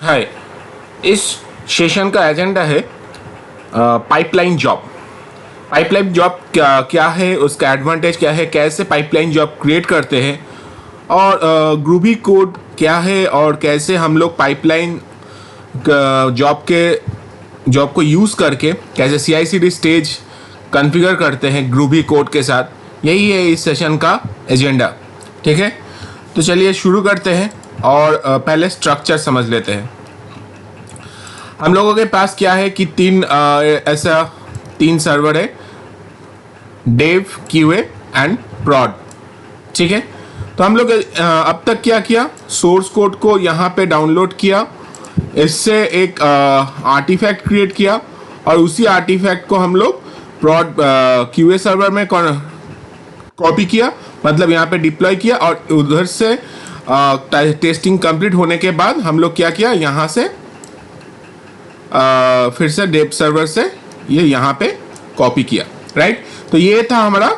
हाय, इस सेशन का एजेंडा है पाइपलाइन जॉब। पाइपलाइन जॉब क्या क्या है, उसका एडवांटेज क्या है, कैसे पाइपलाइन जॉब क्रिएट करते हैं, और ग्रूबी कोड क्या है, और कैसे हम लोग पाइपलाइन जॉब को यूज़ करके कैसे CI/CD स्टेज कॉन्फ़िगर करते हैं ग्रूबी कोड के साथ। यही है इस सेशन का एजेंडा। ठीक है, तो चलिए शुरू करते हैं और पहले स्ट्रक्चर समझ लेते हैं। हम लोगों के पास क्या है कि तीन सर्वर है, डेव, QA एंड प्रॉड। ठीक है, तो हम लोग अब तक क्या किया, सोर्स कोड को यहाँ पे डाउनलोड किया, इससे एक आर्टिफैक्ट क्रिएट किया और उसी आर्टिफैक्ट को हम लोग प्रॉड QA सर्वर में कॉपी किया, मतलब यहाँ पे डिप्लॉय किया, और उधर से टेस्टिंग कंप्लीट होने के बाद हम लोग क्या किया, यहाँ से फिर से डेव सर्वर से ये यहाँ पे कॉपी किया। राइट, तो ये था हमारा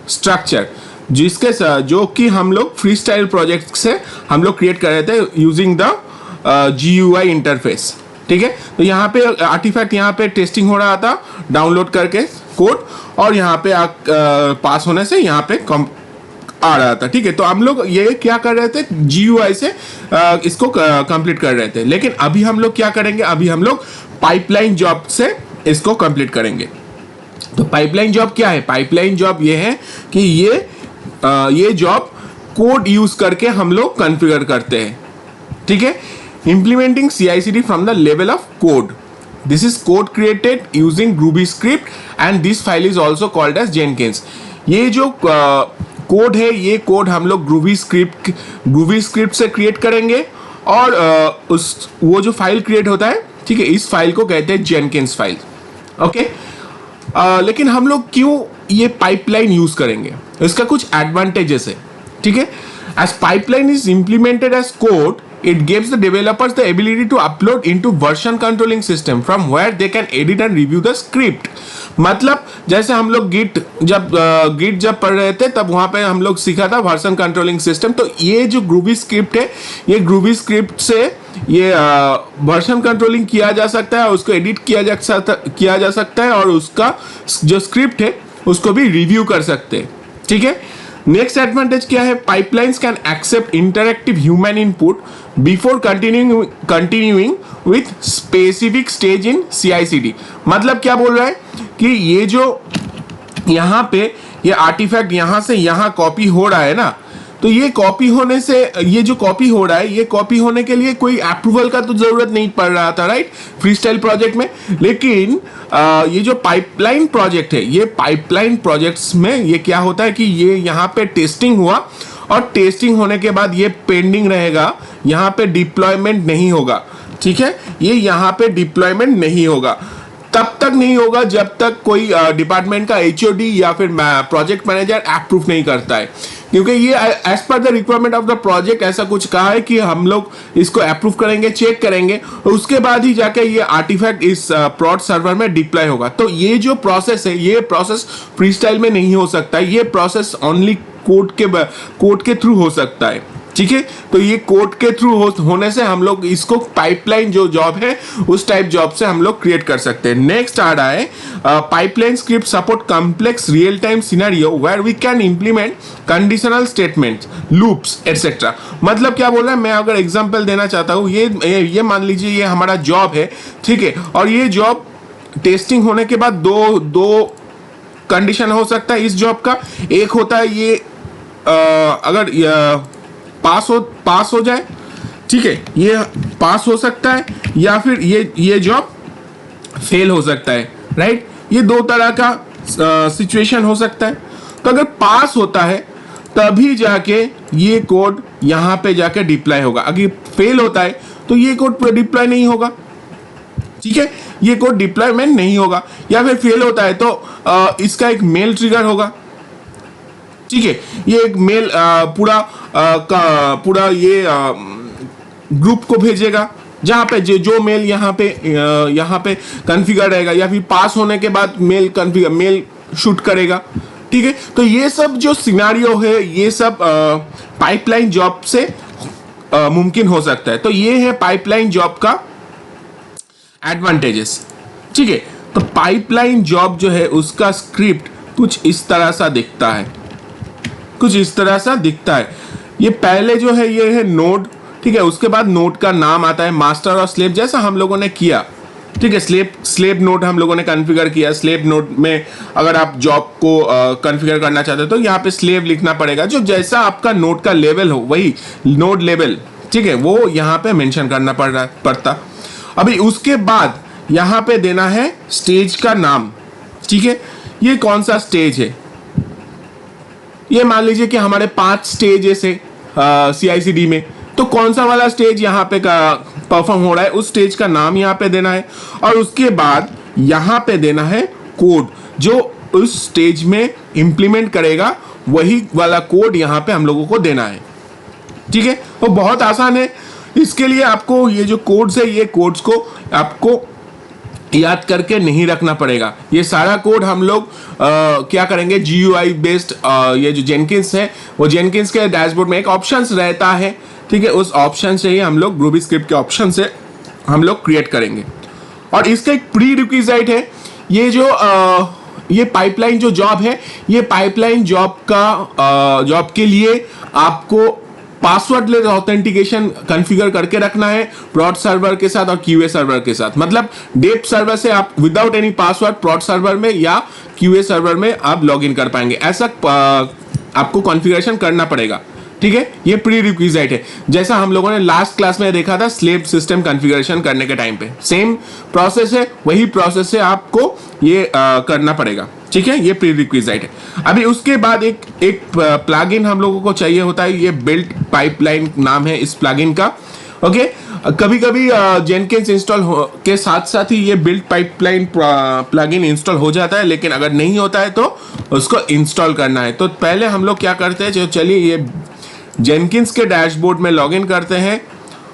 स्ट्रक्चर, जो कि हम लोग फ्री स्टाइल प्रोजेक्ट से हम लोग क्रिएट कर रहे थे यूजिंग द GUI इंटरफेस। ठीक है, तो यहाँ पे आर्टिफैक्ट, यहाँ पे टेस्टिंग हो रहा था डाउनलोड करके कोड, और यहाँ पे पास होने से यहाँ पे आ रहा था। ठीक है, तो हम लोग ये क्या कर रहे थे, GUI से इसको कंप्लीट कर रहे थे। लेकिन अभी हम लोग क्या करेंगे, अभी हम लोग पाइपलाइन जॉब से इसको कंप्लीट करेंगे। तो पाइपलाइन जॉब क्या है, पाइपलाइन जॉब ये है कि ये जॉब कोड यूज करके हम लोग कॉन्फ़िगर करते हैं। ठीक है, implementing CI/CD from the level of code. This is code created using Groovy script and this file is also called as Jenkins. ये जो कोड है, ये कोड हम लोग ग्रूवी स्क्रिप्ट से क्रिएट करेंगे, और वो जो फाइल क्रिएट होता है, ठीक है, इस फाइल को कहते हैं जेनकिंस फाइल। ओके, लेकिन हम लोग क्यों ये पाइपलाइन यूज करेंगे, इसका कुछ एडवांटेजेस है। ठीक है, as pipeline is implemented as code, it gives the developers the ability to upload into version controlling system from where they can edit and review the script. मतलब जैसे हम लोग गिट जब पढ़ रहे थे, तब वहाँ पे हम लोग सीखा था वर्जन कंट्रोलिंग सिस्टम। तो ये जो ग्रूवी स्क्रिप्ट है, ये ग्रूवी स्क्रिप्ट से ये वर्जन कंट्रोलिंग किया जा सकता है, उसको एडिट किया जा सकता है, और उसका जो स्क्रिप्ट है उसको भी रिव्यू कर सकते हैं। ठीक है, नेक्स्ट एडवांटेज क्या है, pipelines can accept interactive human input before continuing with specific stage in CI/CD। मतलब क्या बोल रहा है कि ये जो यहाँ पे ये आर्टिफैक्ट यहाँ से यहाँ कॉपी हो रहा है ना, तो ये कॉपी होने से, ये जो कॉपी हो रहा है, ये कॉपी होने के लिए कोई अप्रूवल का तो जरूरत नहीं पड़ रहा था, राइट, फ्री स्टाइल प्रोजेक्ट में। लेकिन ये जो पाइपलाइन प्रोजेक्ट है, ये पाइपलाइन प्रोजेक्ट्स में ये क्या होता है कि ये यहाँ पे टेस्टिंग हुआ, और टेस्टिंग होने के बाद ये पेंडिंग रहेगा, यहाँ पे डिप्लॉयमेंट नहीं होगा। ठीक है, ये यहाँ पे डिप्लॉयमेंट नहीं होगा, तब तक नहीं होगा जब तक कोई डिपार्टमेंट का HOD या फिर प्रोजेक्ट मैनेजर अप्रूव नहीं करता है, क्योंकि ये as per the requirement of the project ऐसा कुछ कहा है कि हम लोग इसको अप्रूव करेंगे, चेक करेंगे, और उसके बाद ही जाके ये आर्टिफैक्ट इस प्रॉड सर्वर में डिप्लॉय होगा। तो ये जो प्रोसेस है, ये प्रोसेस फ्री स्टाइल में नहीं हो सकता, ये प्रोसेस ओनली कोड के थ्रू हो सकता है। ठीक है, तो ये कोड के थ्रू होने से हम लोग इसको पाइपलाइन जो जॉब है, उस टाइप जॉब से हम लोग क्रिएट कर सकते हैं। नेक्स्ट आ रहा है, pipeline script support complex real time scenario where we can implement conditional statements, loops etcetera. मतलब क्या बोल रहा है, मैं अगर एग्जांपल देना चाहता हूँ, ये मान लीजिए ये हमारा जॉब है। ठीक है, और ये जॉब टेस्टिंग होने के बाद दो कंडीशन हो सकता है इस जॉब का। एक होता है ये अगर पास हो जाए, ठीक है, ये पास हो सकता है, या फिर ये जॉब फेल हो सकता है, राइट। ये दो तरह का सिचुएशन हो सकता है। तो अगर पास होता है तभी जाके ये कोड यहाँ पे जाके डिप्लॉय होगा, अगर फेल होता है तो ये कोड डिप्लॉय नहीं होगा। ठीक है, ये कोड डिप्लॉयमेंट नहीं होगा, या फिर फेल होता है तो इसका एक मेल ट्रिगर होगा। ठीक है, ये एक मेल पूरा ये ग्रुप को भेजेगा, जहां पे जो मेल यहाँ पे कॉन्फ़िगर रहेगा, या फिर पास होने के बाद मेल शूट करेगा। ठीक है, तो ये सब जो सिनेरियो है, ये सब पाइपलाइन जॉब से मुमकिन हो सकता है। तो ये है पाइपलाइन जॉब का एडवांटेजेस। ठीक है, तो पाइपलाइन जॉब जो है उसका स्क्रिप्ट कुछ इस तरह सा दिखता है, कुछ इस तरह सा दिखता है। ये पहले जो है ये है नोड, ठीक है, उसके बाद नोड का नाम आता है, मास्टर और स्लेव, जैसा हम लोगों ने किया। ठीक है, स्लेव नोड हम लोगों ने कॉन्फ़िगर किया। स्लेव नोड में अगर आप जॉब को कॉन्फ़िगर करना चाहते हो तो यहाँ पे स्लेव लिखना पड़ेगा, जो जैसा आपका नोड का लेवल हो वही नोड लेवल, ठीक है, वो यहाँ पे मेंशन करना पड़ता। अभी उसके बाद यहाँ पे देना है स्टेज का नाम। ठीक है, ये कौन सा स्टेज है, ये मान लीजिए कि हमारे 5 स्टेजेस है CI/CD में, तो कौन सा वाला स्टेज यहाँ पे का परफॉर्म हो रहा है उस स्टेज का नाम यहाँ पे देना है। और उसके बाद यहाँ पे देना है कोड जो उस स्टेज में इंप्लीमेंट करेगा, वही वाला कोड यहाँ पे हम लोगों को देना है। ठीक है, वो बहुत आसान है। इसके लिए आपको ये जो कोड्स है, ये कोड्स को आपको याद करके नहीं रखना पड़ेगा। ये सारा कोड हम लोग क्या करेंगे, GUI बेस्ड ये जो जेनकिंस है, वो जेनकिंस के डैशबोर्ड में एक ऑप्शंस रहता है। ठीक है, उस ऑप्शन से ही हम लोग रूबी स्क्रिप्ट के ऑप्शन से हम लोग क्रिएट करेंगे। और इसका एक प्री रिक्विजिट है, ये जो ये पाइपलाइन जो जॉब है, ये पाइपलाइन जॉब का जॉब के लिए आपको पासवर्डलेस ऑथेंटिकेशन कॉन्फ़िगर करके रखना है प्रॉड सर्वर के साथ और QA सर्वर के साथ। मतलब डेप सर्वर से आप विदाउट एनी पासवर्ड प्रॉड सर्वर में या QA सर्वर में आप लॉग इन कर पाएंगे, ऐसा आपको कॉन्फ़िगरेशन करना पड़ेगा। ठीक है, ये प्री रिक्विजिट है, जैसा हम लोगों ने लास्ट क्लास में देखा था स्लेव सिस्टम कॉन्फ़िगरेशन करने के टाइम पे, सेम प्रोसेस है, वही प्रोसेस से आपको ये करना पड़ेगा। ठीक है, ये प्री रिक्विजिट है। अभी उसके बाद एक प्लगइन हम लोगों को चाहिए होता है, ये बिल्ट पाइपलाइन नाम है इस प्लगइन का। ओके, कभी कभी जेनकिंस इंस्टॉल के साथ साथ ही ये बिल्ट पाइपलाइन प्लगइन इंस्टॉल हो जाता है, लेकिन अगर नहीं होता है तो उसको इंस्टॉल करना है। तो पहले हम लोग क्या करते हैं, चलिए ये जेनकिंस के डैशबोर्ड में लॉगिन करते हैं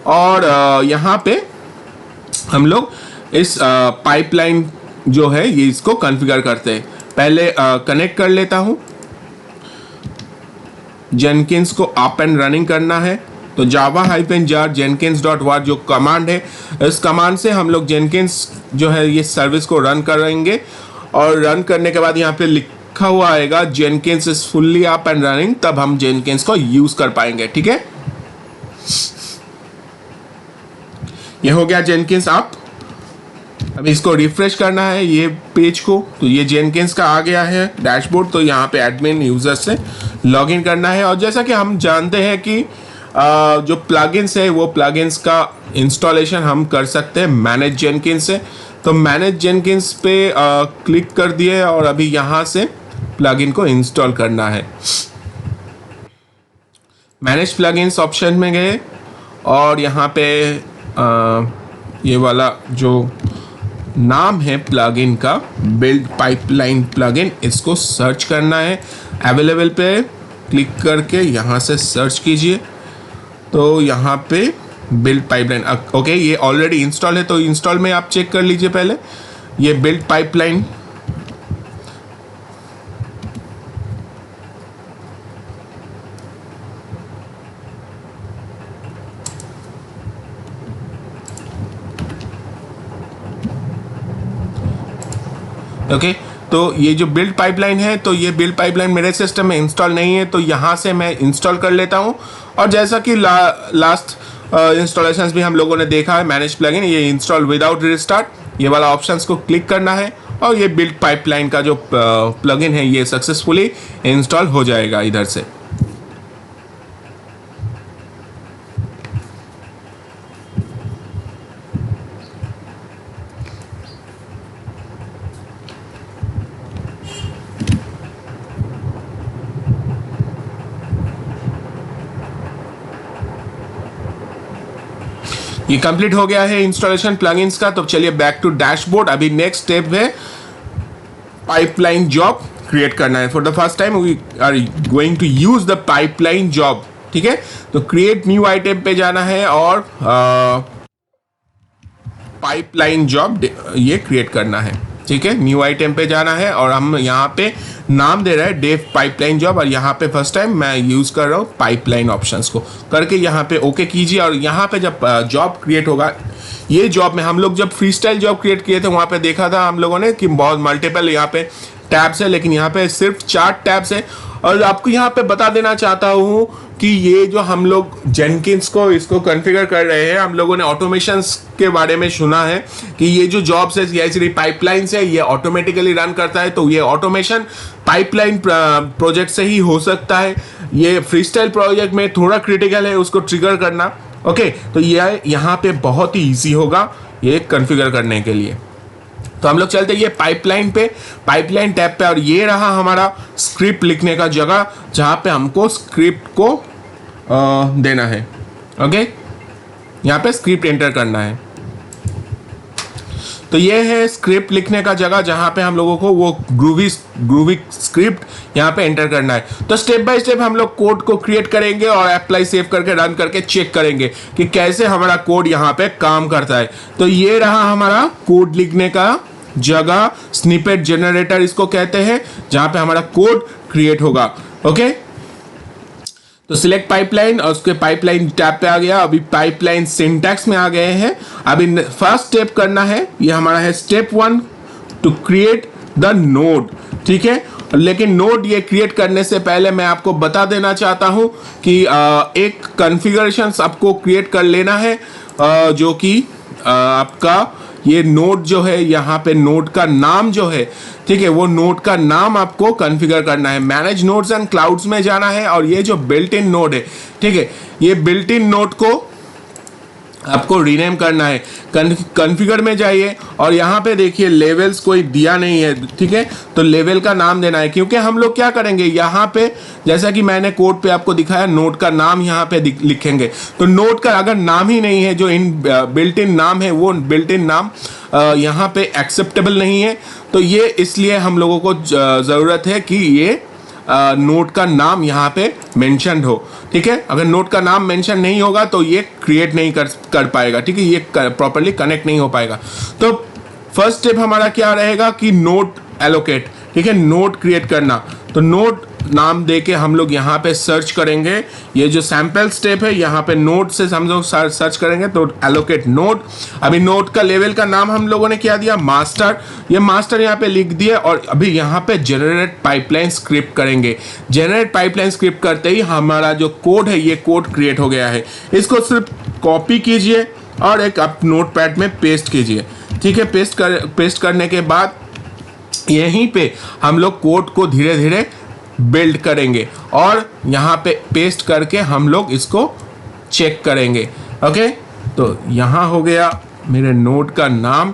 और यहाँ पे हम लोग इस पाइपलाइन जो है ये इसको कॉन्फ़िगर करते हैं। पहले कनेक्ट कर लेता हूं, जेनकिंस को अप एंड रनिंग करना है, तो java-jar jenkins.var जो कमांड है, इस कमांड से हम लोग जेनकिंस जो है ये सर्विस को रन करेंगे। और रन करने के बाद यहाँ पे लिखा हुआ आएगा Jenkins is fully up and running, तब हम जेनकिंस को यूज कर पाएंगे। ठीक है, ये हो गया जेनकिंस अप। अब इसको रिफ्रेश करना है ये पेज को, तो ये जेनकिंस का आ गया है डैशबोर्ड। तो यहाँ पे एडमिन यूजर से लॉगिन करना है। और जैसा कि हम जानते हैं कि जो प्लगइन्स है वो प्लगइन्स का इंस्टॉलेशन हम कर सकते हैं मैनेज जेनकिंस से। तो मैनेज जेनकिंस पे क्लिक कर दिए और अभी यहाँ से प्लगइन को इंस्टॉल करना है। मैनेज प्लगइन्स ऑप्शन में गए और यहाँ पे ये वाला जो नाम है प्लगइन का बिल्ड पाइपलाइन प्लगइन, इसको सर्च करना है। अवेलेबल पे क्लिक करके यहाँ से सर्च कीजिए, तो यहाँ पे बिल्ड पाइपलाइन, ओके ये ऑलरेडी इंस्टॉल है, तो इंस्टॉल में आप चेक कर लीजिए पहले ये बिल्ड पाइपलाइन। ओके, तो ये जो बिल्ड पाइपलाइन है, तो ये बिल्ड पाइपलाइन मेरे सिस्टम में इंस्टॉल नहीं है, तो यहाँ से मैं इंस्टॉल कर लेता हूँ। और जैसा कि लास्ट इंस्टॉलेशंस भी हम लोगों ने देखा है मैनेज प्लगइन, ये इंस्टॉल विदाउट रिस्टार्ट, ये वाला ऑप्शंस को क्लिक करना है और ये बिल्ड पाइपलाइन का जो प्लगइन है ये सक्सेसफुली इंस्टॉल हो जाएगा इधर से। ये कंप्लीट हो गया है इंस्टॉलेशन प्लगइन्स का। तो चलिए बैक टू डैशबोर्ड। अभी नेक्स्ट स्टेप है पाइपलाइन जॉब क्रिएट करना है। For the first time we are going to use the pipeline job. ठीक है, तो क्रिएट न्यू आइटम पे जाना है और पाइपलाइन जॉब ये क्रिएट करना है। ठीक है, न्यू आइटम पे जाना है और हम यहाँ पे नाम दे रहे हैं डेव पाइपलाइन जॉब, और यहाँ पे फर्स्ट टाइम मैं यूज़ कर रहा हूँ पाइपलाइन ऑप्शंस को करके यहाँ पे ओके कीजिए। और यहाँ पे जब जॉब क्रिएट होगा, ये जॉब में हम लोग जब फ्री स्टाइल जॉब क्रिएट किए थे वहाँ पे देखा था हम लोगों ने कि बहुत मल्टीपल यहाँ पे टैब्स है, लेकिन यहाँ पे सिर्फ 4 टैब्स है। और आपको यहाँ पे बता देना चाहता हूँ कि ये जो हम लोग जेनकिंस को इसको कॉन्फ़िगर कर रहे हैं, हम लोगों ने ऑटोमेशंस के बारे में सुना है कि ये जो जॉब्स है CI/CD पाइपलाइंस है ये ऑटोमेटिकली रन करता है, तो ये ऑटोमेशन पाइपलाइन प्रोजेक्ट से ही हो सकता है। ये फ्री स्टाइल प्रोजेक्ट में थोड़ा क्रिटिकल है उसको ट्रिगर करना। ओके, तो ये यहाँ पे बहुत ही ईजी होगा ये कॉन्फ़िगर करने के लिए। तो हम लोग चलते ये पाइपलाइन पे, पाइपलाइन टैब पे, और ये रहा हमारा स्क्रिप्ट लिखने का जगह जहाँ पे हमको स्क्रिप्ट को देना है। ओके, यहाँ पे स्क्रिप्ट एंटर करना है। तो ये है स्क्रिप्ट लिखने का जगह जहाँ पे हम लोगों को वो ग्रूवी स्क्रिप्ट यहाँ पे एंटर करना है। तो स्टेप बाय स्टेप हम लोग कोड को क्रिएट करेंगे और अप्लाई सेव करके रन करके चेक करेंगे कि कैसे हमारा कोड यहाँ पे काम करता है। तो ये रहा हमारा कोड लिखने का जगह, स्निपेट जनरेटर इसको कहते हैं, जहाँ पे हमारा कोड क्रिएट होगा। ओके, तो सिलेक्ट पाइपलाइन और उसके पाइपलाइन टैब पे आ गया। अभी पाइपलाइन सिंटैक्स में आ गए हैं। अभी फर्स्ट स्टेप करना है, ये हमारा है step 1 to create the node. ठीक है, लेकिन नोड ये क्रिएट करने से पहले मैं आपको बता देना चाहता हूं कि एक कॉन्फ़िगरेशन आपको क्रिएट कर लेना है, जो कि आपका ये नोड जो है, यहाँ पे नोड का नाम जो है, ठीक है, वो नोड का नाम आपको कॉन्फ़िगर करना है। मैनेज नोड्स एंड क्लाउड्स में जाना है और ये जो बिल्ट इन नोड है, ठीक है, ये बिल्ट इन नोड को आपको रीनेम करना है। कॉन्फ़िगर में जाइए और यहाँ पे देखिए लेवल्स कोई दिया नहीं है, ठीक है, तो लेवल का नाम देना है। क्योंकि हम लोग क्या करेंगे यहाँ पे, जैसा कि मैंने कोड पे आपको दिखाया, नोड का नाम यहाँ पे लिखेंगे। तो नोड का अगर नाम ही नहीं है, जो इन बिल्ट इन नाम है, वो बिल्ट इन नाम यहाँ पे एक्सेप्टेबल नहीं है। तो ये इसलिए हम लोगों को ज़रूरत है कि ये नोड का नाम यहाँ पे मेंशन हो। ठीक है, अगर नोड का नाम मेंशन नहीं होगा तो ये क्रिएट नहीं कर पाएगा। ठीक है, ये प्रॉपर्ली कनेक्ट नहीं हो पाएगा। तो फर्स्ट स्टेप हमारा क्या रहेगा कि नोड एलोकेट, ठीक है, नोड क्रिएट करना। तो नोड नाम दे के हम लोग यहाँ पे सर्च करेंगे। ये जो सैंपल स्टेप है, यहाँ पे नोड से हम लोग सर्च करेंगे, तो एलोकेट नोड। अभी नोड का लेवल का नाम हम लोगों ने क्या दिया, मास्टर। ये मास्टर यहाँ पे लिख दिया और अभी यहाँ पे जनरेट पाइपलाइन स्क्रिप्ट करेंगे। जनरेट पाइपलाइन स्क्रिप्ट करते ही हमारा जो कोड है, ये कोड क्रिएट हो गया है। इसको सिर्फ कॉपी कीजिए और एक आप नोट पैड में पेस्ट कीजिए। ठीक है, पेस्ट करने के बाद यहीं पे हम लोग कोड को धीरे धीरे बिल्ड करेंगे और यहाँ पे पेस्ट करके हम लोग इसको चेक करेंगे। ओके, तो यहाँ हो गया मेरे नोड का नाम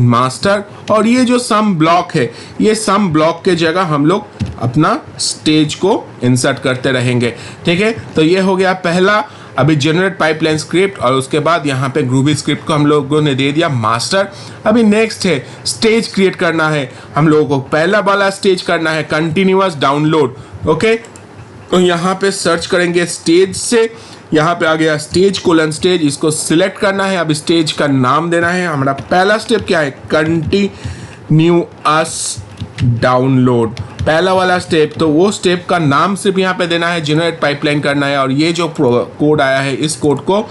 मास्टर, और ये जो सम ब्लॉक है, ये सम ब्लॉक के जगह हम लोग अपना स्टेज को इंसर्ट करते रहेंगे। ठीक है, तो ये हो गया पहला। अभी जनरेट पाइपलाइन स्क्रिप्ट और उसके बाद यहाँ पे ग्रूवी स्क्रिप्ट को हम लोगों ने दे दिया मास्टर। अभी नेक्स्ट है स्टेज क्रिएट करना है हम लोगों को। पहला वाला स्टेज करना है कंटिन्यूअस डाउनलोड। ओके, तो यहाँ पे सर्च करेंगे स्टेज से, यहाँ पे आ गया स्टेज कोलन स्टेज, इसको सिलेक्ट करना है। अब स्टेज का नाम देना है। हमारा पहला स्टेप क्या है, कंटिन्यूअस डाउनलोड, पहला वाला स्टेप। तो वो स्टेप का नाम सिर्फ यहाँ पे देना है, जनरेट पाइपलाइन करना है और ये जो कोड आया है इस कोड को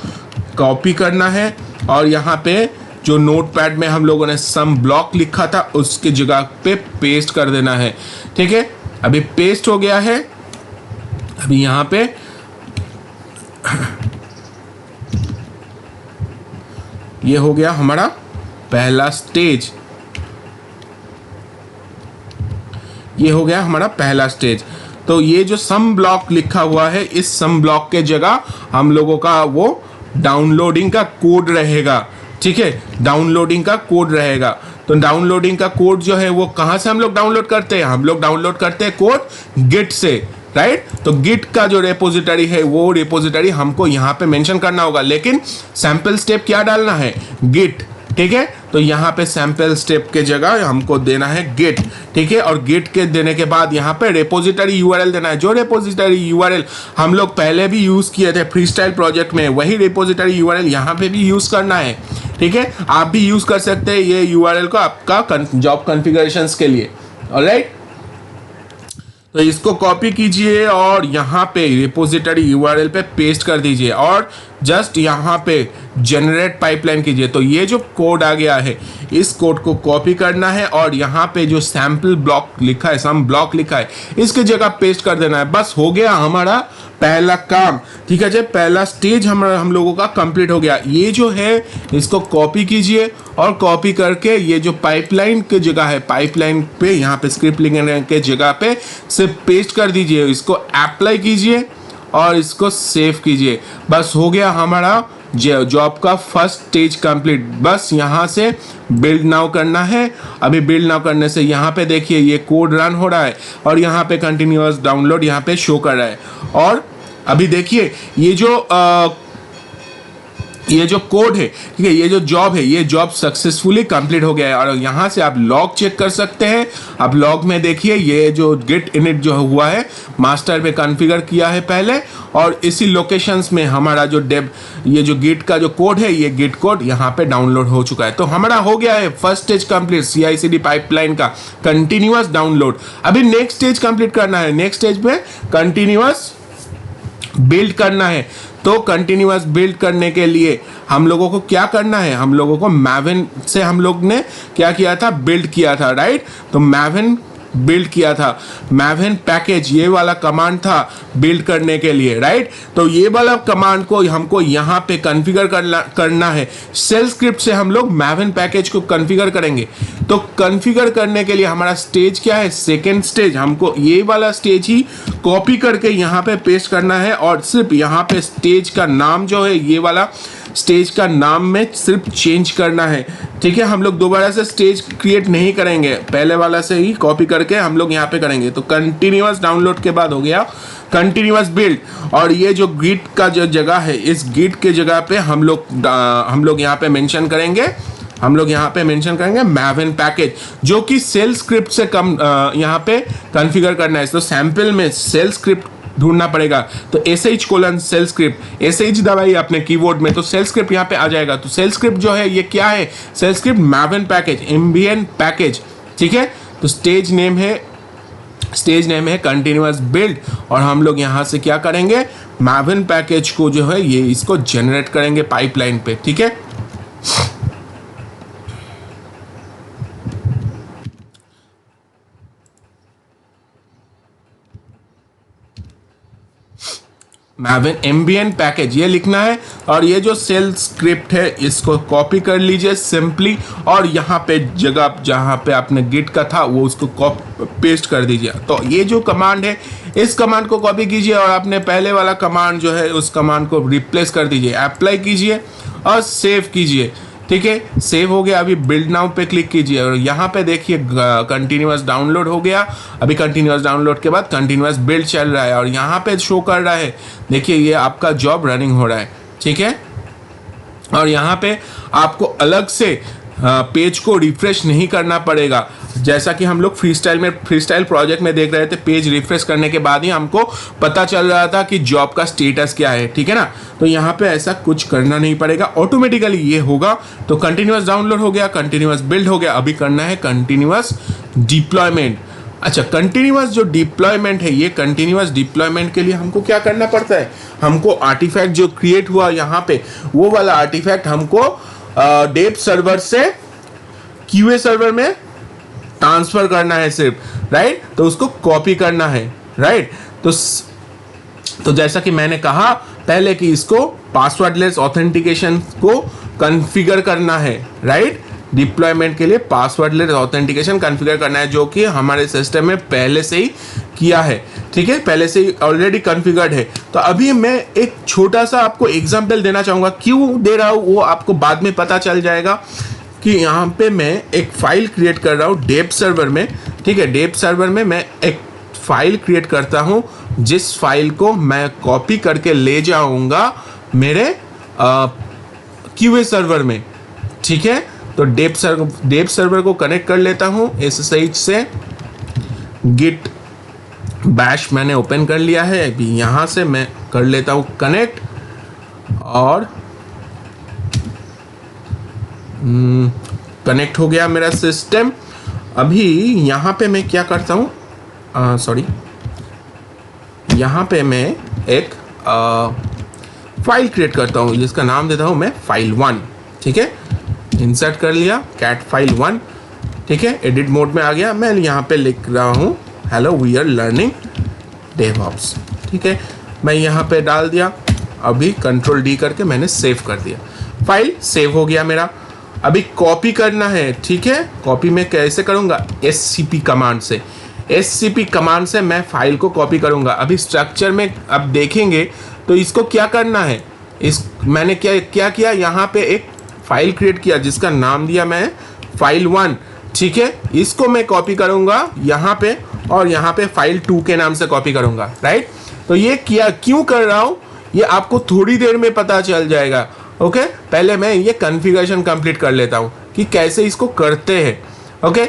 कॉपी करना है और यहाँ पे जो नोटपैड में हम लोगों ने सम ब्लॉक लिखा था उसके जगह पे पेस्ट कर देना है। ठीक है, अभी पेस्ट हो गया है। अभी यहाँ पे ये हो गया हमारा पहला स्टेज, ये हो गया हमारा पहला स्टेज। तो ये जो सम ब्लॉक लिखा हुआ है, इस सम ब्लॉक के जगह हम लोगों का वो डाउनलोडिंग का कोड रहेगा। ठीक है, डाउनलोडिंग का कोड रहेगा। तो डाउनलोडिंग का कोड जो है वो कहाँ से हम लोग डाउनलोड करते हैं, हम लोग डाउनलोड करते हैं कोड गिट से, राइट। तो गिट का जो रेपोजिटरी है वो रेपोजिटरी हमको यहाँ पे मेंशन करना होगा, लेकिन सैंपल स्टेप क्या डालना है, गिट। ठीक है, तो यहाँ पे सैंपल स्टेप के जगह हमको देना है गिट। ठीक है, और गिट के देने के बाद यहाँ पे रेपोजिटरी यूआरएल देना है। जो रेपोजिटरी यूआरएल हम लोग पहले भी यूज़ किए थे फ्री स्टाइल प्रोजेक्ट में, वही रेपोजिटरी यूआरएल यहाँ पे भी यूज़ करना है। ठीक है, आप भी यूज कर सकते हैं ये यूआरएल को आपका जॉब कॉन्फ़िगरेशंस के लिए। ऑलराइट, तो इसको कॉपी कीजिए और यहाँ पे रिपोजिटरी यूआरएल पे पेस्ट कर दीजिए और जस्ट यहाँ पे जनरेट पाइपलाइन कीजिए। तो ये जो कोड आ गया है इस कोड को कॉपी करना है और यहाँ पे जो सैम्पल ब्लॉक लिखा है, सम ब्लॉक लिखा है, इसके जगह पेस्ट कर देना है। बस हो गया हमारा पहला काम। ठीक है जी, पहला स्टेज हम लोगों का कंप्लीट हो गया। ये जो है इसको कॉपी कीजिए और कॉपी करके ये जो पाइपलाइन की जगह है, पाइपलाइन पे यहाँ पे स्क्रिप्ट लिखने के जगह पे सिर्फ पेस्ट कर दीजिए, इसको अप्लाई कीजिए और इसको सेव कीजिए। बस हो गया हमारा जॉब का फर्स्ट स्टेज कंप्लीट। बस यहाँ से बिल्ड नाउ करना है। अभी बिल्ड नाउ करने से यहाँ पे देखिए ये कोड रन हो रहा है और यहाँ पे कंटिन्यूअस डाउनलोड यहाँ पे शो कर रहा है। और अभी देखिए ये जो कोड है, ठीक है, ये जो जॉब है, ये जॉब सक्सेसफुली कंप्लीट हो गया है। और यहाँ से आप लॉग चेक कर सकते हैं। अब लॉग में देखिए ये जो गिट इनिट जो हुआ है मास्टर पे कॉन्फ़िगर किया है पहले, और इसी लोकेशंस में हमारा जो ये जो गिट का जो कोड है, ये गिट कोड यहाँ पे डाउनलोड हो चुका है। तो हमारा हो गया है first stage complete CI/CD pipeline का कंटिन्यूअस डाउनलोड। अभी नेक्स्ट स्टेज कंप्लीट करना है। नेक्स्ट स्टेज में कंटिन्यूअस बिल्ड करना है। तो कंटिन्यूअस बिल्ड करने के लिए हम लोगों को क्या करना है, हम लोगों को मैविन से हम लोग ने क्या किया था, बिल्ड किया था, राइट। तो मैविन बिल्ड किया था, मैविन पैकेज ये वाला कमांड था बिल्ड करने के लिए, राइट। तो ये वाला कमांड को हमको यहाँ पे कॉन्फ़िगर करना है। शेल स्क्रिप्ट से हम लोग मैविन पैकेज को कॉन्फ़िगर करेंगे। तो कॉन्फ़िगर करने के लिए हमारा स्टेज क्या है, सेकेंड स्टेज। हमको ये वाला स्टेज ही कॉपी करके यहाँ पे पेस्ट करना है और सिर्फ यहाँ पे स्टेज का नाम जो है, ये वाला स्टेज का नाम में सिर्फ चेंज करना है। ठीक है, हम लोग दोबारा से स्टेज क्रिएट नहीं करेंगे, पहले वाला से ही कॉपी करके हम लोग यहाँ पे करेंगे। तो कंटिन्यूअस डाउनलोड के बाद हो गया कंटिन्यूअस बिल्ड। और ये जो गिट का जो जगह है, इस गिट के जगह पे हम लोग यहाँ पे मेंशन करेंगे, मैविन पैकेज, जो कि शेल स्क्रिप्ट से कम यहाँ पे कॉन्फ़िगर करना है। तो सैंपल में शेल स्क्रिप्ट ढूंढना पड़ेगा। तो sh:\शेल स्क्रिप्ट, sh दबाइए अपने कीबोर्ड में, तो शेल स्क्रिप्ट यहाँ पे आ जाएगा। तो शेल स्क्रिप्ट जो है ये क्या है, शेल स्क्रिप्ट मैविन पैकेज, एम्बियन पैकेज। ठीक है, तो स्टेज नेम है कंटिन्यूअस बिल्ड और हम लोग यहाँ से क्या करेंगे, मैविन पैकेज को जो है ये इसको जनरेट करेंगे पाइपलाइन पे। ठीक है, मैविन एम्बियन पैकेज ये लिखना है। और ये जो शेल स्क्रिप्ट है इसको कॉपी कर लीजिए सिंपली और यहाँ पे जगह जहाँ पे आपने गिट का था वो उसको पेस्ट कर दीजिए। तो ये जो कमांड है इस कमांड को कॉपी कीजिए और अपने पहले वाला कमांड जो है उस कमांड को रिप्लेस कर दीजिए, अप्लाई कीजिए और सेव कीजिए। ठीक है, सेव हो गया। अभी बिल्ड नाउ पे क्लिक कीजिए और यहाँ पे देखिए कंटिन्यूअस डाउनलोड हो गया। अभी कंटिन्यूअस डाउनलोड के बाद कंटिन्यूअस बिल्ड चल रहा है और यहाँ पे शो कर रहा है, देखिए ये आपका जॉब रनिंग हो रहा है। ठीक है, और यहाँ पे आपको अलग से पेज को रिफ्रेश नहीं करना पड़ेगा। जैसा कि हम लोग फ्रीस्टाइल प्रोजेक्ट में देख रहे थे, पेज रिफ्रेश करने के बाद ही हमको पता चल रहा था कि जॉब का स्टेटस क्या है। ठीक है ना, तो यहाँ पे ऐसा कुछ करना नहीं पड़ेगा, ऑटोमेटिकली ये होगा। तो कंटिन्यूअस डाउनलोड हो गया, कंटिन्यूअस बिल्ड हो गया। अभी करना है कंटिन्यूअस डिप्लॉयमेंट। अच्छा, कंटिन्यूअस जो डिप्लॉयमेंट है, ये कंटिन्यूअस डिप्लॉयमेंट के लिए हमको क्या करना पड़ता है, हमको आर्टिफैक्ट जो क्रिएट हुआ यहाँ पे, वो वाला आर्टिफैक्ट हमको डेप सर्वर से QA सर्वर में ट्रांसफर करना है सिर्फ, राइट। तो उसको कॉपी करना है, राइट। तो जैसा कि मैंने कहा पहले कि इसको पासवर्डलेस ऑथेंटिकेशन को कॉन्फ़िगर करना है, राइट। डिप्लॉयमेंट के लिए पासवर्डलेस ऑथेंटिकेशन कॉन्फ़िगर करना है, जो कि हमारे सिस्टम में पहले से ही किया है। ठीक है, पहले से ही ऑलरेडी कॉन्फ़िगर्ड है। तो अभी मैं एक छोटा सा आपको एग्जांपल देना चाहूँगा, क्यों दे रहा हूँ वो आपको बाद में पता चल जाएगा। कि यहाँ पे मैं एक फाइल क्रिएट कर रहा हूँ डेप सर्वर में। ठीक है, डेप सर्वर में मैं एक फाइल क्रिएट करता हूँ, जिस फाइल को मैं कॉपी करके ले जाऊँगा मेरे QA सर्वर में। ठीक है, तो डेप सर्वर को कनेक्ट कर लेता हूँ SSH से। गिट बैश मैंने ओपन कर लिया है, अभी यहाँ से मैं कर लेता हूँ कनेक्ट और कनेक्ट हो गया मेरा सिस्टम। अभी यहाँ पे मैं क्या करता हूँ, सॉरी, यहाँ पे मैं एक फाइल क्रिएट करता हूँ जिसका नाम देता हूँ मैं file1। ठीक है, इंसर्ट कर लिया कैट file1। ठीक है, एडिट मोड में आ गया। मैं यहाँ पे लिख रहा हूँ hello we are learning DevOps. ठीक है, मैं यहाँ पे डाल दिया। अभी कंट्रोल डी करके मैंने सेव कर दिया, फाइल सेव हो गया मेरा। अभी कॉपी करना है। ठीक है, कॉपी मैं कैसे करूँगा, SCP कमांड से। SCP कमांड से मैं फाइल को कॉपी करूँगा। अभी स्ट्रक्चर में अब देखेंगे तो इसको क्या करना है, मैंने क्या किया, यहाँ पे एक फाइल क्रिएट किया जिसका नाम दिया मैं file1। ठीक है, इसको मैं कॉपी करूँगा यहाँ पे, और यहाँ पे file2 के नाम से कॉपी करूँगा। राइट, तो ये क्यों कर रहा हूँ ये आपको थोड़ी देर में पता चल जाएगा। ओके, पहले मैं ये कॉन्फ़िगरेशन कंप्लीट कर लेता हूँ कि कैसे इसको करते हैं। ओके,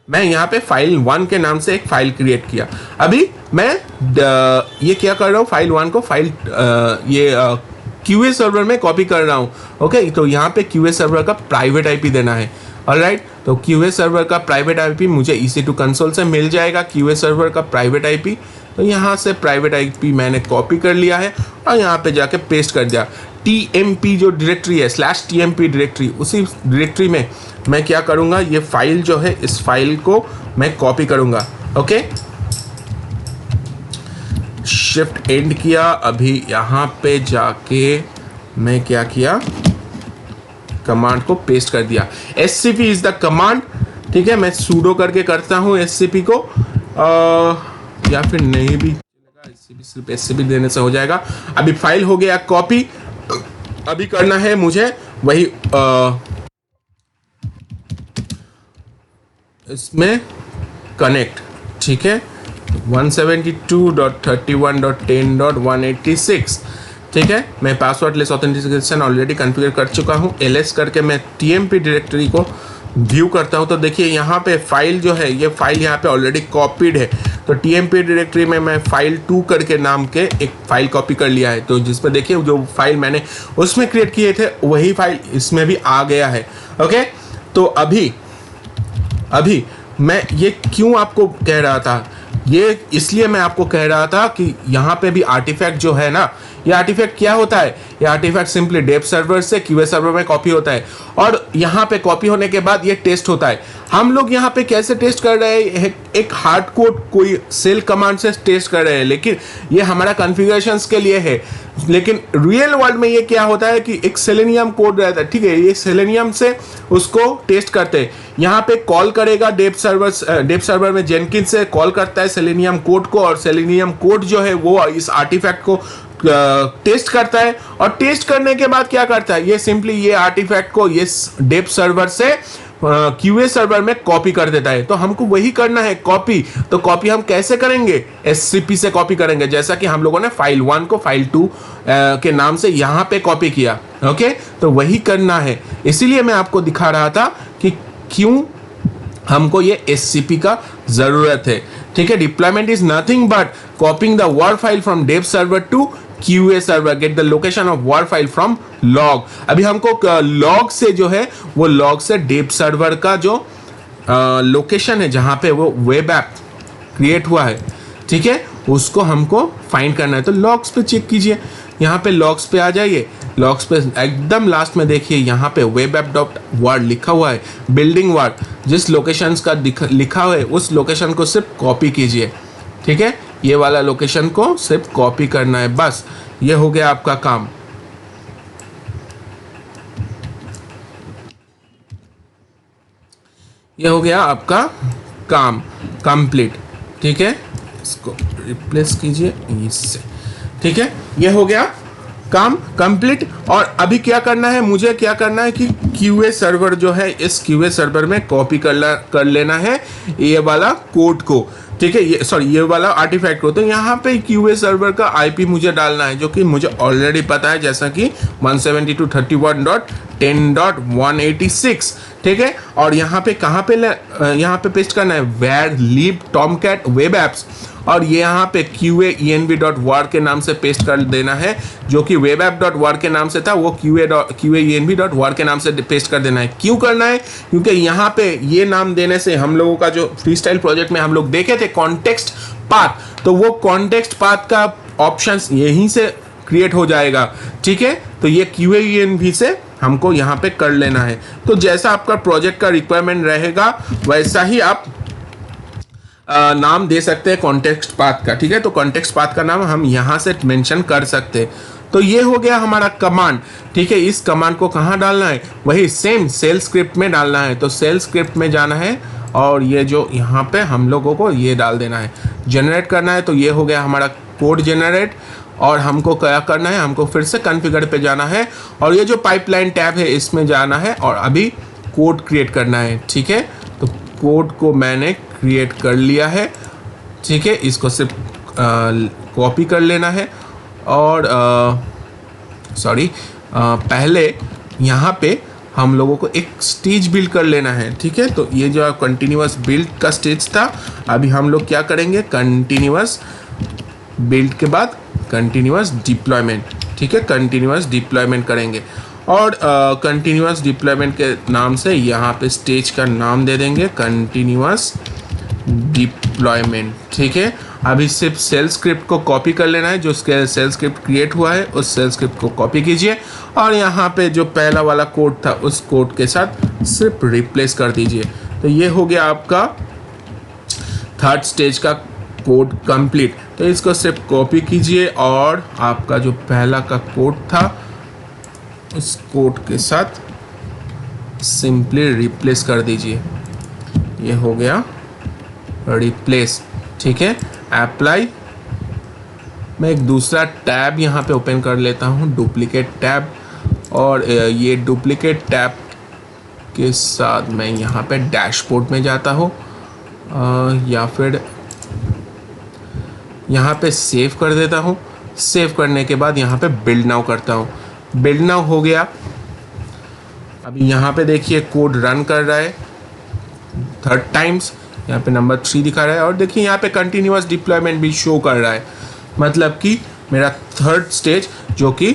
मैं यहाँ पे file1 के नाम से एक फाइल क्रिएट किया। अभी मैं ये क्या कर रहा हूँ, file1 को QA सर्वर में कॉपी कर रहा हूँ। ओके, तो यहाँ पे QA सर्वर का प्राइवेट IP देना है। ऑलराइट, तो QA सर्वर का प्राइवेट IP मुझे EC2 कंसोल से मिल जाएगा। QA सर्वर का प्राइवेट IP, तो यहाँ से प्राइवेट IP मैंने कॉपी कर लिया है और यहाँ पे जाके पेस्ट कर दिया। TMP जो डायरेक्टरी है /TMP डायरेक्टरी, उसी डायरेक्टरी में मैं क्या करूँगा, ये फाइल जो है इस फाइल को मैं कॉपी करूँगा। ओके, शिफ्ट एंड किया। अभी यहाँ पे जाके मैं क्या किया, कमांड को पेस्ट कर दिया। SCP is the command. ठीक है, मैं sudo करके करता हूँ SCP को, या फिर नहीं भी चलेगा, सिर्फ SCP देने से हो जाएगा। अभी फाइल हो गया कॉपी। अभी करना है मुझे वही इसमें कनेक्ट। ठीक है, 172.31.10.186। ठीक है, मैं password less authentication already configure कर चुका हूँ। ls करके मैं TMP डायरेक्टरी को व्यू करता हूँ, तो देखिए यहाँ पे फाइल जो है, ये फाइल यहाँ पे ऑलरेडी कॉपीड है। तो TMP डायरेक्टरी में मैं file2 करके नाम के एक फाइल कॉपी कर लिया है। तो जिसमें देखिए जो फाइल मैंने उसमें क्रिएट किए थे वही फाइल इसमें भी आ गया है। ओके, तो अभी मैं ये क्यों आपको कह रहा था, ये इसलिए मैं आपको कह रहा था कि यहाँ पे भी आर्टिफैक्ट जो है ना, ये आर्टिफैक्ट क्या होता है, ये आर्टिफैक्ट सिंपली डेव सर्वर से QA सर्वर में कॉपी होता है, और यहाँ पे कॉपी होने के बाद ये टेस्ट होता है। हम लोग यहाँ पे कैसे टेस्ट कर रहे हैं, एक हार्ड कोड कोई सेल कमांड से टेस्ट कर रहे हैं, लेकिन ये हमारा कॉन्फ़िगरेशंस के लिए है। लेकिन रियल वर्ल्ड में ये क्या होता है कि एक सेलेनियम कोड रहता है। ठीक है, ये सेलेनियम से उसको टेस्ट करते हैं। यहाँ पे कॉल करेगा डेव सर्वर में जेनकिन से कॉल करता है सेलेनियम कोड को, और सेलेनियम कोड जो है वो इस आर्टिफैक्ट को टेस्ट करता है, और टेस्ट करने के बाद क्या करता है, ये सिंपली ये आर्टिफैक्ट को ये डेव सर्वर से QA सर्वर में कॉपी कर देता है। तो हमको वही करना है, कॉपी। तो कॉपी हम कैसे करेंगे, SCP से कॉपी करेंगे, जैसा कि हम लोगों ने file1 को file2 के नाम से यहाँ पे कॉपी किया। ओके, तो वही करना है। इसीलिए मैं आपको दिखा रहा था कि क्यों हमको ये SCP का जरूरत है। ठीक है, deployment is nothing but copying the word file from dev server to QA server, get the location of word file from log. अभी हमको लॉग से जो है वो लॉग से डेव सर्वर का जो लोकेशन है जहाँ पे वो वेब ऐप क्रिएट हुआ है, ठीक है, उसको हमको फाइंड करना है। तो लॉग्स पे चेक कीजिए, यहाँ पे लॉग्स पे आ जाइए। लॉग्स पे एकदम लास्ट में देखिए यहाँ पे वेब ऐप डॉट वर्ड लिखा हुआ है, बिल्डिंग वर्ड, जिस लोकेशन का लिखा हुआ है उस लोकेशन को सिर्फ कॉपी कीजिए। ठीक है, ये वाला लोकेशन को सिर्फ कॉपी करना है, बस ये हो गया आपका काम। ये हो गया आपका काम कंप्लीट। ठीक है, इसको रिप्लेस कीजिए इससे। ठीक है, ये हो गया काम कंप्लीट। और अभी क्या करना है, मुझे क्या करना है कि QA सर्वर जो है इस QA सर्वर में कॉपी कर लेना है ये वाला कोड को। ठीक है, ये वाला आर्टिफैक्ट को। तो यहाँ पे QA सर्वर का IP मुझे डालना है, जो कि मुझे ऑलरेडी पता है, जैसा कि 172.31.10.186। ठीक है। और यहाँ पे कहाँ पे यहाँ पे पेस्ट करना है, where lib tomcat web apps, और ये यहाँ पे qaenv.war के नाम से पेस्ट कर देना है, जो कि webapp.war के नाम से था, वो qaenv.war के नाम से पेस्ट कर देना है। क्यों करना है? क्योंकि यहाँ पे ये नाम देने से हम लोगों का जो फ्री स्टाइल प्रोजेक्ट में हम लोग देखे थे कॉन्टेक्स्ट पाथ, तो वो कॉन्टेक्स्ट पाथ का ऑप्शंस यहीं से क्रिएट हो जाएगा, ठीक है। तो ये qaenv से हमको यहाँ पे कर लेना है। तो जैसा आपका प्रोजेक्ट का रिक्वायरमेंट रहेगा वैसा ही आप नाम दे सकते हैं कॉन्टेक्स्ट पाथ का, ठीक है। तो कॉन्टेक्स्ट पाथ का नाम हम यहाँ से मेंशन कर सकते हैं। तो ये हो गया हमारा कमांड, ठीक है। इस कमांड को कहाँ डालना है, वही सेम सेल स्क्रिप्ट में डालना है। तो सेल स्क्रिप्ट में जाना है और ये जो यहाँ पे हम लोगों को ये डाल देना है, जनरेट करना है। तो ये हो गया हमारा कोड जनरेट। और हमको क्या करना है, हमको फिर से कॉन्फ़िगर पे जाना है और ये जो पाइपलाइन टैब है इसमें जाना है और अभी कोड क्रिएट करना है, ठीक है। तो कोड को मैंने क्रिएट कर लिया है, ठीक है। इसको सिर्फ कॉपी कर लेना है और पहले यहाँ पे हम लोगों को एक स्टेज बिल्ड कर लेना है, ठीक है। तो ये जो कंटिन्यूअस बिल्ड का स्टेज था, अभी हम लोग क्या करेंगे, कंटिन्यूअस बिल्ड के बाद कंटिन्यूअस डिप्लॉयमेंट, ठीक है। कंटिन्यूअस डिप्लॉयमेंट करेंगे और कंटिन्यूअस डिप्लॉयमेंट के नाम से यहाँ पे स्टेज का नाम दे देंगे कंटिन्यूअस डिप्लॉयमेंट, ठीक है। अभी सिर्फ सेल स्क्रिप्ट को कॉपी कर लेना है, जो सेल स्क्रिप्ट क्रिएट हुआ है उस सेल स्क्रिप्ट को कॉपी कीजिए और यहाँ पे जो पहला वाला कोड था उस कोड के साथ सिर्फ रिप्लेस कर दीजिए। तो ये हो गया आपका थर्ड स्टेज का कोड कंप्लीट। तो इसको सिर्फ कॉपी कीजिए और आपका जो पहला का कोड था उस कोड के साथ सिंपली रिप्लेस कर दीजिए। ये हो गया रिप्लेस, ठीक है। अप्लाई, मैं एक दूसरा टैब यहाँ पे ओपन कर लेता हूँ, डुप्लीकेट टैब, और ये डुप्लीकेट टैब के साथ मैं यहाँ पे डैशबोर्ड में जाता हूँ या फिर यहाँ पे सेव कर देता हूँ। सेव करने के बाद यहाँ पे बिल्ड नाउ करता हूँ। बिल्ड नाउ हो गया। अभी यहाँ पे देखिए कोड रन कर रहा है 3 टाइम्स, यहाँ पे नंबर 3 दिखा रहा है और देखिए यहाँ पे कंटिन्यूअस डिप्लॉयमेंट भी शो कर रहा है, मतलब कि मेरा थर्ड स्टेज जो कि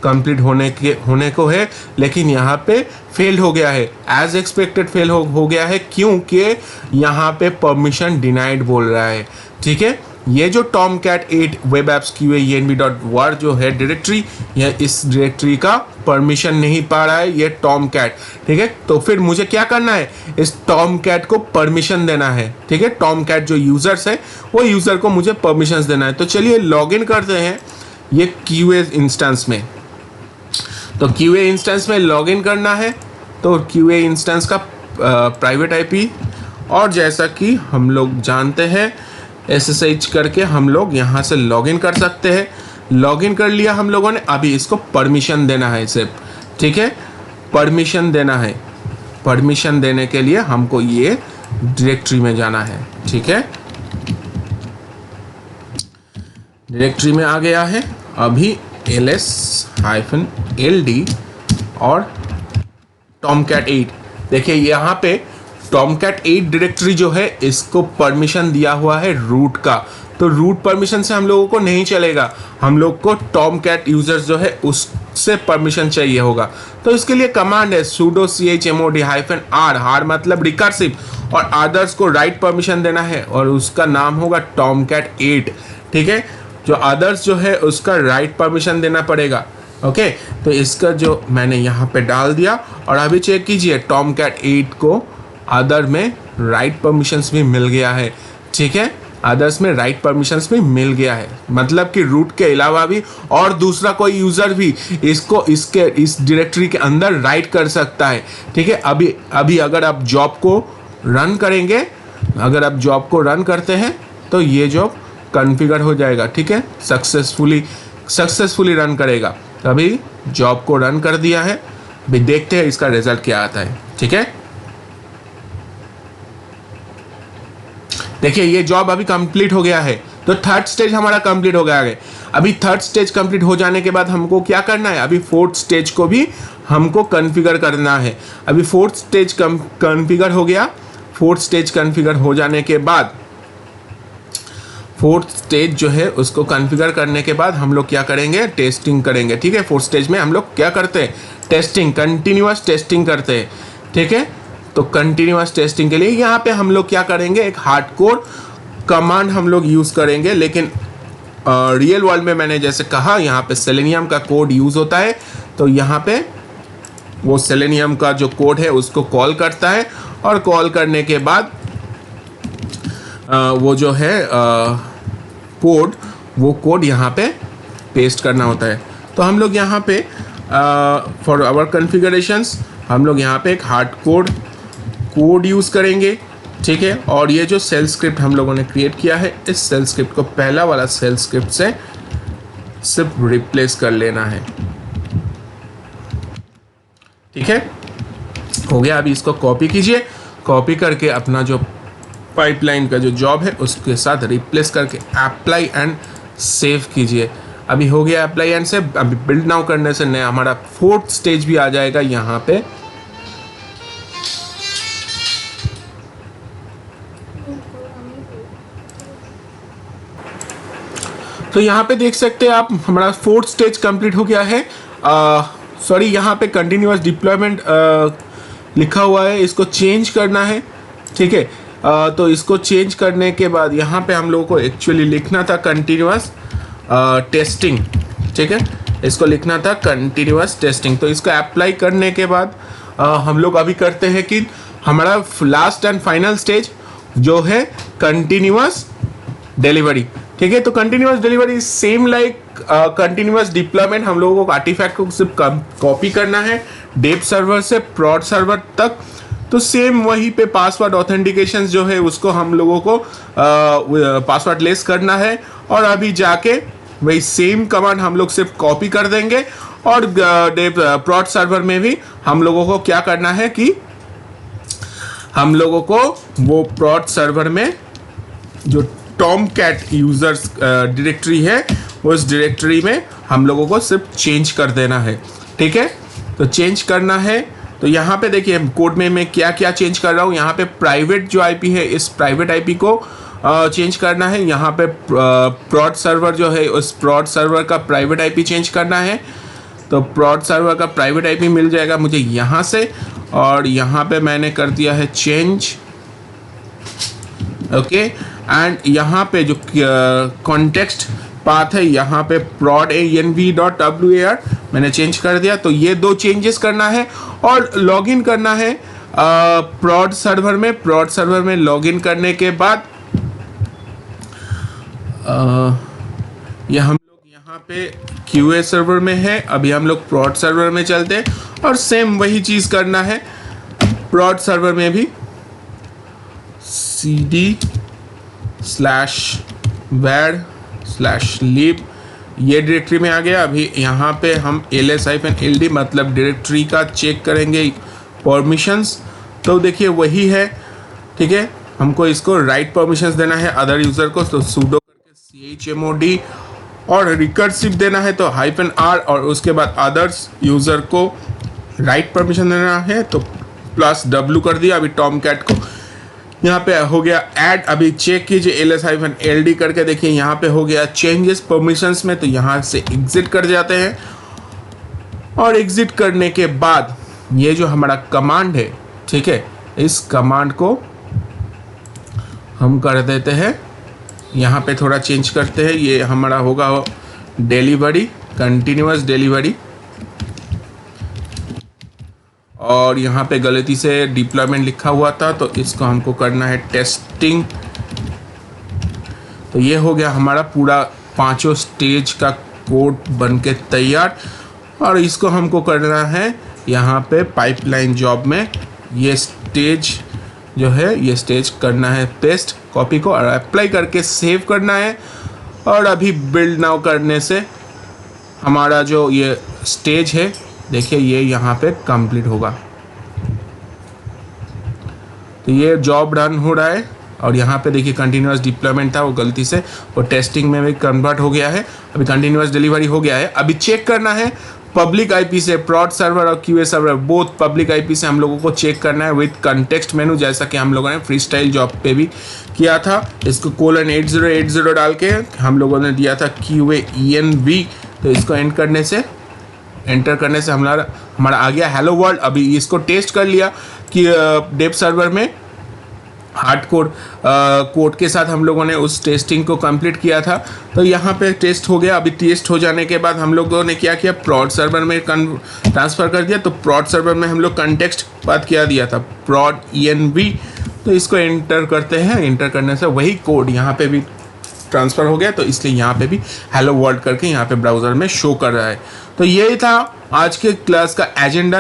कंप्लीट होने को है, लेकिन यहाँ पे फेल हो गया है, एज एक्सपेक्टेड फेल हो गया है, क्योंकि यहाँ पे परमिशन डिनाइड बोल रहा है, ठीक है। ये जो tomcat 8 web apps qaenv.war जो है डायरेक्टरी, यह इस डायरेक्टरी का परमिशन नहीं पा रहा है ये tomcat, ठीक है। तो फिर मुझे क्या करना है, इस tomcat को परमिशन देना है, ठीक है। tomcat जो यूजर्स है वो यूजर को मुझे परमिशंस देना है। तो चलिए लॉगिन करते हैं ये QA इंस्टेंस में। तो QA इंस्टेंस में लॉगिन करना है, तो QA इंस्टेंस का प्राइवेट IP, और जैसा कि हम लोग जानते हैं SSH करके हम लोग यहाँ से लॉगिन कर सकते हैं। लॉगिन कर लिया हम लोगों ने, अभी इसको परमिशन देना है सिर्फ, ठीक है। परमिशन देना है, परमिशन देने के लिए हमको ये डायरेक्टरी में जाना है, ठीक है। डायरेक्टरी में आ गया है अभी ls-ld और tomcat 8। देखिए यहाँ पे tomcat 8 डायरेक्टरी जो है इसको परमिशन दिया हुआ है रूट का, तो रूट परमिशन से हम लोगों को नहीं चलेगा, हम लोग को tomcat यूजर्स जो है उससे परमिशन चाहिए होगा। तो इसके लिए कमांड है sudo chmod-r, r मतलब रिकर्सिव, और अदर्स को राइट परमिशन देना है और उसका नाम होगा tomcat 8, ठीक है। जो अदर्स जो है उसका राइट परमिशन देना पड़ेगा, ओके। तो इसका जो मैंने यहाँ पे डाल दिया और अभी चेक कीजिए tomcat 8 को अदर में राइट परमिशंस भी मिल गया है, ठीक है। अदर्स में राइट परमिशंस भी मिल गया है, मतलब कि रूट के अलावा भी और दूसरा कोई यूज़र भी इसको इस डायरेक्टरी के अंदर राइट कर सकता है, ठीक है। अभी अगर आप जॉब को रन करेंगे, अगर आप जॉब को रन करते हैं तो ये जॉब कॉन्फ़िगर हो जाएगा, ठीक है। सक्सेसफुली रन करेगा। अभी जॉब को रन कर दिया है, अभी देखते हैं इसका रिजल्ट क्या आता है, ठीक है। देखिए ये जॉब अभी कंप्लीट हो गया है, तो थर्ड स्टेज हमारा कंप्लीट हो गया है। अभी थर्ड स्टेज कंप्लीट हो जाने के बाद हमको क्या करना है, अभी फोर्थ स्टेज को भी हमको कॉन्फ़िगर करना है। अभी फोर्थ स्टेज कॉन्फ़िगर हो गया। फोर्थ स्टेज कॉन्फ़िगर हो जाने के बाद, फोर्थ स्टेज जो है उसको कॉन्फ़िगर करने के बाद हम लोग क्या करेंगे, टेस्टिंग करेंगे। ठीक है, फोर्थ स्टेज में हम लोग क्या करते हैं, टेस्टिंग, कंटिन्यूअस टेस्टिंग करते हैं। ठीक है, तो कंटिन्यूअस टेस्टिंग के लिए यहाँ पे हम लोग क्या करेंगे, एक हार्डकोर कमांड हम लोग यूज़ करेंगे। लेकिन रियल वर्ल्ड में मैंने जैसे कहा यहाँ पे सेलेनियम का कोड यूज़ होता है, तो यहाँ पे वो सेलेनियम का जो कोड है उसको कॉल करता है, और कॉल करने के बाद वो जो है कोड, वो कोड यहाँ पे पेस्ट करना होता है। तो हम लोग यहाँ पे फॉर आवर कॉन्फ़िगरेशंस हम लोग यहाँ पे एक हार्डकोर कोड यूज़ करेंगे। ठीक है, और ये जो सेल स्क्रिप्ट हम लोगों ने क्रिएट किया है, इस सेल स्क्रिप्ट को पहला वाला सेल स्क्रिप्ट से सिर्फ रिप्लेस कर लेना है। ठीक है, हो गया। अभी इसको कॉपी कीजिए, कॉपी करके अपना जो पाइपलाइन का जो जॉब है उसके साथ रिप्लेस करके अप्लाई एंड सेव कीजिए। अभी हो गया अप्लाई एंड सेव। अभी बिल्ड नाउ करने से नया हमारा फोर्थ स्टेज भी आ जाएगा यहाँ पे। तो यहाँ पे देख सकते हैं आप, हमारा फोर्थ स्टेज कंप्लीट हो गया है। सॉरी, यहाँ पे कंटिन्यूअस डिप्लॉयमेंट लिखा हुआ है, इसको चेंज करना है। ठीक है, तो इसको चेंज करने के बाद यहाँ पे हम लोगों को एक्चुअली लिखना था कंटिन्यूअस टेस्टिंग। ठीक है, इसको लिखना था कंटिन्यूअस टेस्टिंग। तो इसको अप्लाई करने के बाद हम लोग अभी करते हैं कि हमारा लास्ट एंड फाइनल स्टेज जो है कंटिन्यूअस डिलीवरी। ठीक है, तो continuous delivery same like continuous deployment. हम लोगों को आर्टिफैक्ट को सिर्फ कॉपी करना है डेप सर्वर से प्रॉड सर्वर तक। तो सेम वहीं पे पासवर्ड ऑथेंटिकेशन जो है उसको हम लोगों को पासवर्ड लेस करना है, और अभी जाके वही सेम कमांड हम लोग सिर्फ कॉपी कर देंगे। और डेप प्रॉड सर्वर में भी हम लोगों को क्या करना है कि हम लोगों को वो प्रॉड सर्वर में जो टॉमकैट यूजर्स डायरेक्टरी है, उस डायरेक्टरी में हम लोगों को सिर्फ चेंज कर देना है। ठीक है, तो चेंज करना है। तो यहाँ पे देखिए कोड में मैं क्या क्या चेंज कर रहा हूँ। यहाँ पे प्राइवेट जो आईपी है, इस प्राइवेट आईपी को चेंज करना है। यहाँ पे प्रॉड सर्वर जो है, उस प्रॉड सर्वर का प्राइवेट आईपी चेंज करना है। तो प्रॉड सर्वर का प्राइवेट आईपी मिल जाएगा मुझे यहाँ से, और यहाँ पे मैंने कर दिया है चेंज। ओके, एंड यहाँ पे जो कॉन्टेक्स्ट पाथ है, यहाँ पे prod.env.war मैंने चेंज कर दिया। तो ये दो चेंजेस करना है, और लॉगिन करना है प्रॉड सर्वर में। प्रॉड सर्वर में लॉगिन करने के बाद ये हम लोग यहाँ पे QA सर्वर में है, अभी हम लोग प्रॉड सर्वर में चलते हैं, और सेम वही चीज़ करना है प्रॉड सर्वर में भी। cd/var/lib ये डायरेक्टरी में आ गया। अभी यहाँ पे हम ls-ld मतलब डायरेक्टरी का चेक करेंगे परमिशंस। तो देखिए वही है। ठीक है, हमको इसको राइट परमिशंस देना है अदर यूज़र को, तो sudo करके chmod, और रिकर्सिव देना है तो -r, और उसके बाद अदर्स यूज़र को राइट परमिशन देना है तो +w कर दिया। अभी टॉमकैट को यहाँ पे हो गया ऐड। अभी चेक कीजिए ls-ld करके, देखिए यहाँ पे हो गया चेंजेस परमिशंस में। तो यहाँ से एग्जिट कर जाते हैं, और एग्जिट करने के बाद ये जो हमारा कमांड है, ठीक है, इस कमांड को हम कर देते हैं, यहाँ पे थोड़ा चेंज करते हैं। ये हमारा होगा डिलीवरी, कंटिन्यूअस डिलीवरी, और यहाँ पे गलती से डिप्लॉयमेंट लिखा हुआ था तो इसको हमको करना है टेस्टिंग। तो ये हो गया हमारा पूरा 5 स्टेज का कोड बन के तैयार, और इसको हमको करना है यहाँ पे पाइपलाइन जॉब में ये स्टेज जो है, ये स्टेज करना है पेस्ट, कॉपी को और अप्लाई करके सेव करना है। और अभी बिल्ड नाउ करने से हमारा जो ये स्टेज है, देखिए ये यहाँ पे कंप्लीट होगा। तो ये जॉब रन हो रहा है, और यहाँ पे देखिए कंटिन्यूअस डिप्लॉयमेंट था, वो गलती से वो टेस्टिंग में भी कन्वर्ट हो गया है। अभी कंटिन्यूअस डिलीवरी हो गया है। अभी चेक करना है पब्लिक आईपी से प्रॉड सर्वर और QA server both public IP से हम लोगों को चेक करना है विद कंटेक्स्ट मेनू, जैसा कि हम लोगों ने फ्री स्टाइल जॉब पे भी किया था। इसको :8080 डाल के हम लोगों ने दिया था QAENV। तो इसको एंटर करने से हमारा आ गया हेलो वर्ल्ड। अभी इसको टेस्ट कर लिया कि डेव सर्वर में हार्ड कोड के साथ हम लोगों ने उस टेस्टिंग को कंप्लीट किया था। तो यहाँ पे टेस्ट हो गया। अभी टेस्ट हो जाने के बाद हम लोगों ने क्या किया, प्रॉड सर्वर में ट्रांसफ़र कर दिया। तो प्रॉड सर्वर में हम लोग कंटेक्स्ट बात क्या दिया था, प्रॉड ENV। तो इसको एंटर करते हैं, एंटर करने से वही कोड यहाँ पे भी ट्रांसफ़र हो गया। तो इसलिए यहाँ पे भी हेलो वर्ल्ड करके यहाँ पे ब्राउज़र में शो कर रहा है। तो ये था आज के क्लास का एजेंडा,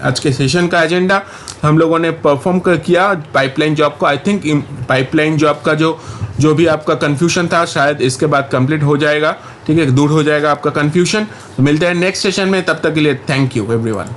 आज के सेशन का एजेंडा। हम लोगों ने परफॉर्म किया पाइपलाइन जॉब को। आई थिंक पाइपलाइन जॉब का जो भी आपका कन्फ्यूजन था शायद इसके बाद कंप्लीट हो जाएगा। ठीक है, दूर हो जाएगा आपका कन्फ्यूजन। तो मिलते हैं नेक्स्ट सेशन में, तब तक के लिए थैंक यू एवरीवन।